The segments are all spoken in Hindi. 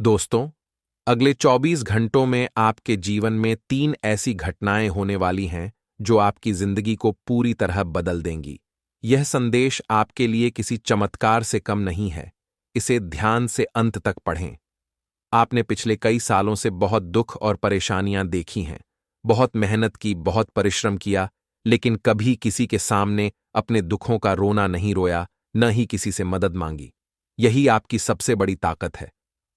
दोस्तों, अगले 24 घंटों में आपके जीवन में 3 ऐसी घटनाएं होने वाली हैं जो आपकी जिंदगी को पूरी तरह बदल देंगी। यह संदेश आपके लिए किसी चमत्कार से कम नहीं है। इसे ध्यान से अंत तक पढ़ें। आपने पिछले कई सालों से बहुत दुख और परेशानियां देखी हैं, बहुत मेहनत की, बहुत परिश्रम किया, लेकिन कभी किसी के सामने अपने दुखों का रोना नहीं रोया, न ही किसी से मदद मांगी। यही आपकी सबसे बड़ी ताकत है।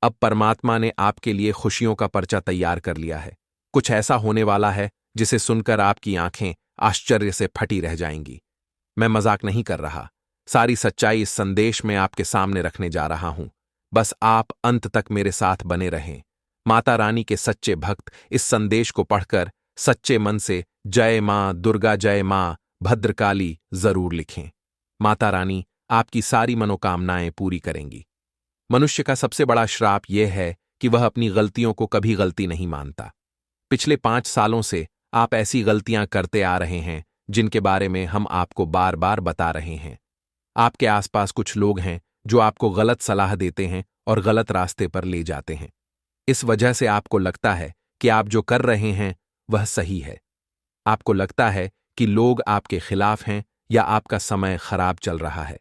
अब परमात्मा ने आपके लिए खुशियों का पर्चा तैयार कर लिया है। कुछ ऐसा होने वाला है जिसे सुनकर आपकी आंखें आश्चर्य से फटी रह जाएंगी। मैं मजाक नहीं कर रहा। सारी सच्चाई इस संदेश में आपके सामने रखने जा रहा हूं। बस आप अंत तक मेरे साथ बने रहें। माता रानी के सच्चे भक्त इस संदेश को पढ़कर सच्चे मन से जय मां दुर्गा, जय मां भद्रकाली जरूर लिखें। माता रानी आपकी सारी मनोकामनाएं पूरी करेंगी। मनुष्य का सबसे बड़ा श्राप यह है कि वह अपनी गलतियों को कभी गलती नहीं मानता। पिछले 5 सालों से आप ऐसी गलतियां करते आ रहे हैं जिनके बारे में हम आपको बार बार बता रहे हैं। आपके आसपास कुछ लोग हैं जो आपको गलत सलाह देते हैं और गलत रास्ते पर ले जाते हैं। इस वजह से आपको लगता है कि आप जो कर रहे हैं वह सही है। आपको लगता है कि लोग आपके खिलाफ हैं या आपका समय खराब चल रहा है।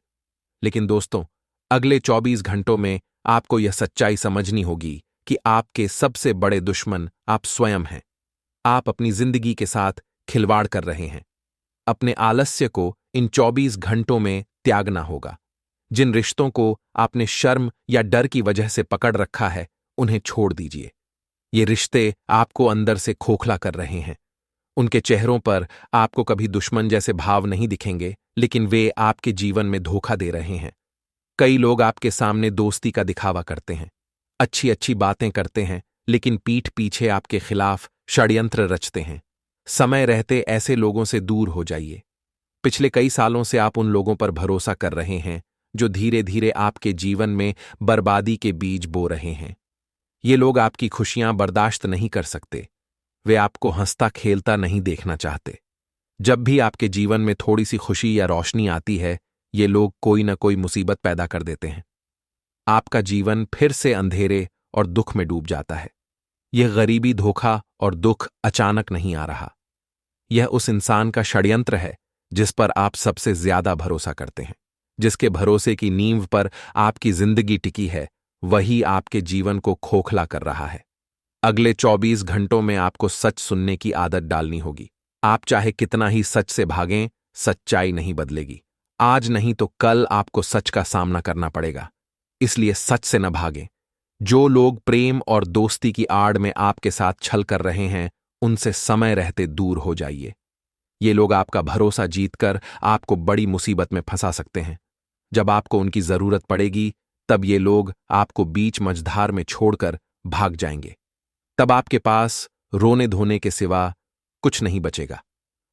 लेकिन दोस्तों, अगले 24 घंटों में आपको यह सच्चाई समझनी होगी कि आपके सबसे बड़े दुश्मन आप स्वयं हैं। आप अपनी जिंदगी के साथ खिलवाड़ कर रहे हैं। अपने आलस्य को इन 24 घंटों में त्यागना होगा। जिन रिश्तों को आपने शर्म या डर की वजह से पकड़ रखा है, उन्हें छोड़ दीजिए। ये रिश्ते आपको अंदर से खोखला कर रहे हैं। उनके चेहरों पर आपको कभी दुश्मन जैसे भाव नहीं दिखेंगे, लेकिन वे आपके जीवन में धोखा दे रहे हैं। कई लोग आपके सामने दोस्ती का दिखावा करते हैं, अच्छी अच्छी बातें करते हैं, लेकिन पीठ पीछे आपके खिलाफ षड्यंत्र रचते हैं। समय रहते ऐसे लोगों से दूर हो जाइए। पिछले कई सालों से आप उन लोगों पर भरोसा कर रहे हैं जो धीरे धीरे आपके जीवन में बर्बादी के बीज बो रहे हैं। ये लोग आपकी खुशियां बर्दाश्त नहीं कर सकते। वे आपको हंसता खेलता नहीं देखना चाहते। जब भी आपके जीवन में थोड़ी सी खुशी या रोशनी आती है, ये लोग कोई ना कोई मुसीबत पैदा कर देते हैं। आपका जीवन फिर से अंधेरे और दुख में डूब जाता है। यह गरीबी, धोखा और दुख अचानक नहीं आ रहा। यह उस इंसान का षड्यंत्र है जिस पर आप सबसे ज्यादा भरोसा करते हैं, जिसके भरोसे की नींव पर आपकी जिंदगी टिकी है। वही आपके जीवन को खोखला कर रहा है। अगले 24 घंटों में आपको सच सुनने की आदत डालनी होगी। आप चाहे कितना ही सच से भागें, सच्चाई नहीं बदलेगी। आज नहीं तो कल आपको सच का सामना करना पड़ेगा। इसलिए सच से न भागें। जो लोग प्रेम और दोस्ती की आड़ में आपके साथ छल कर रहे हैं, उनसे समय रहते दूर हो जाइए। ये लोग आपका भरोसा जीतकर आपको बड़ी मुसीबत में फंसा सकते हैं। जब आपको उनकी जरूरत पड़ेगी, तब ये लोग आपको बीच मझधार में छोड़कर भाग जाएंगे। तब आपके पास रोने धोने के सिवा कुछ नहीं बचेगा।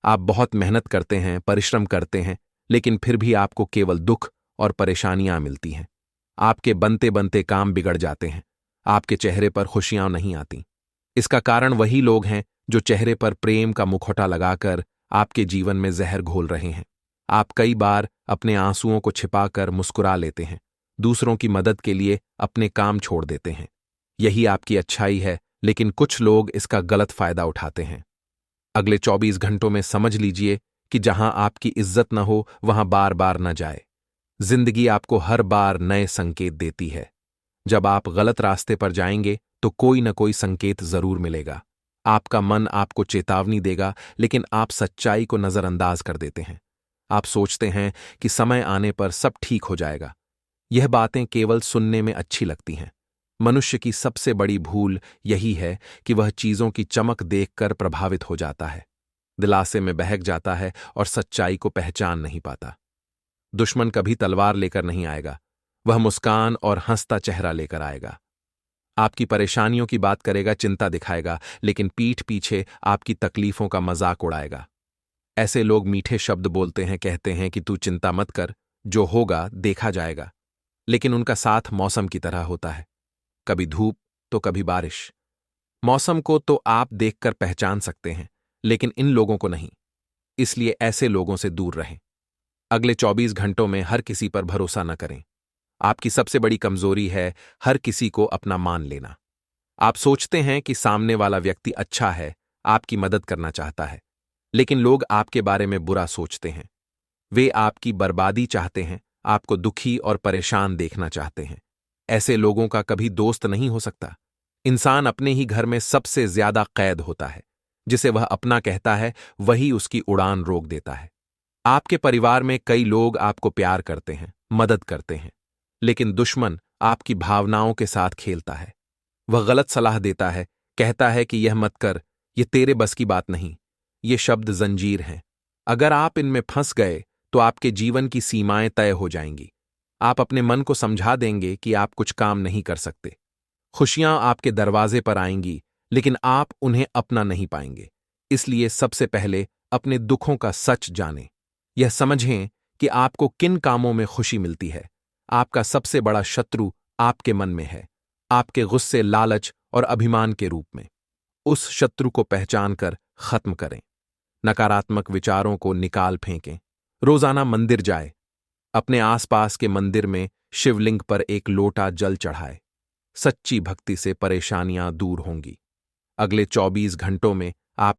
आप बहुत मेहनत करते हैं, परिश्रम करते हैं, लेकिन फिर भी आपको केवल दुख और परेशानियां मिलती हैं। आपके बनते बनते काम बिगड़ जाते हैं। आपके चेहरे पर खुशियां नहीं आती। इसका कारण वही लोग हैं जो चेहरे पर प्रेम का मुखौटा लगाकर आपके जीवन में जहर घोल रहे हैं। आप कई बार अपने आंसुओं को छिपाकर मुस्कुरा लेते हैं, दूसरों की मदद के लिए अपने काम छोड़ देते हैं। यही आपकी अच्छाई है, लेकिन कुछ लोग इसका गलत फायदा उठाते हैं। अगले 24 घंटों में समझ लीजिए कि जहां आपकी इज्जत न हो, वहां बार बार न जाए। जिंदगी आपको हर बार नए संकेत देती है। जब आप गलत रास्ते पर जाएंगे तो कोई न कोई संकेत जरूर मिलेगा। आपका मन आपको चेतावनी देगा, लेकिन आप सच्चाई को नजरअंदाज कर देते हैं। आप सोचते हैं कि समय आने पर सब ठीक हो जाएगा। यह बातें केवल सुनने में अच्छी लगती हैं। मनुष्य की सबसे बड़ी भूल यही है कि वह चीजों की चमक देखकर प्रभावित हो जाता है, दिलासे में बहक जाता है और सच्चाई को पहचान नहीं पाता। दुश्मन कभी तलवार लेकर नहीं आएगा, वह मुस्कान और हंसता चेहरा लेकर आएगा। आपकी परेशानियों की बात करेगा, चिंता दिखाएगा, लेकिन पीठ पीछे आपकी तकलीफों का मजाक उड़ाएगा। ऐसे लोग मीठे शब्द बोलते हैं, कहते हैं कि तू चिंता मत कर, जो होगा देखा जाएगा। लेकिन उनका साथ मौसम की तरह होता है, कभी धूप तो कभी बारिश। मौसम को तो आप देखकर पहचान सकते हैं, लेकिन इन लोगों को नहीं। इसलिए ऐसे लोगों से दूर रहें। अगले 24 घंटों में हर किसी पर भरोसा न करें। आपकी सबसे बड़ी कमजोरी है हर किसी को अपना मान लेना। आप सोचते हैं कि सामने वाला व्यक्ति अच्छा है, आपकी मदद करना चाहता है, लेकिन लोग आपके बारे में बुरा सोचते हैं। वे आपकी बर्बादी चाहते हैं, आपको दुखी और परेशान देखना चाहते हैं। ऐसे लोगों का कभी दोस्त नहीं हो सकता। इंसान अपने ही घर में सबसे ज्यादा कैद होता है। जिसे वह अपना कहता है, वही उसकी उड़ान रोक देता है। आपके परिवार में कई लोग आपको प्यार करते हैं, मदद करते हैं, लेकिन दुश्मन आपकी भावनाओं के साथ खेलता है। वह गलत सलाह देता है, कहता है कि यह मत कर, यह तेरे बस की बात नहीं। ये शब्द जंजीर हैं। अगर आप इनमें फंस गए तो आपके जीवन की सीमाएं तय हो जाएंगी। आप अपने मन को समझा देंगे कि आप कुछ काम नहीं कर सकते। खुशियां आपके दरवाजे पर आएंगी, लेकिन आप उन्हें अपना नहीं पाएंगे। इसलिए सबसे पहले अपने दुखों का सच जानें। यह समझें कि आपको किन कामों में खुशी मिलती है। आपका सबसे बड़ा शत्रु आपके मन में है, आपके गुस्से, लालच और अभिमान के रूप में। उस शत्रु को पहचान कर खत्म करें। नकारात्मक विचारों को निकाल फेंकें। रोजाना मंदिर जाए। अपने आसपास के मंदिर में शिवलिंग पर एक लोटा जल चढ़ाए। सच्ची भक्ति से परेशानियां दूर होंगी। अगले 24 घंटों में